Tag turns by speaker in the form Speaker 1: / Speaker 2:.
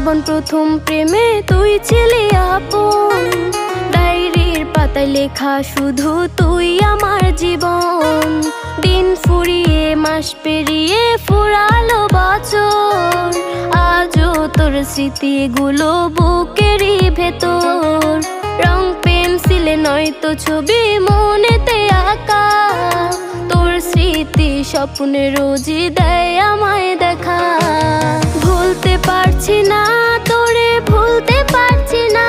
Speaker 1: জীবন প্রথম প্রেমে তুই ছিলি আপন, ডায়েরির পাতায় লেখা শুধু তুই আমার জীবন। দিন ফুরিয়ে মাস পেরিয়ে ফুরালো বছর, আজও তোর স্মৃতিগুলো বুকেরই ভেতর। রং পেন্সিলে নয়তো ছবি মনেতে আঁকা, তোর স্মৃতি স্বপ্নে রোজই দেয় আমায় দেখা। ভুলতে পারছি না তোরে, ভুলতে পারছি না,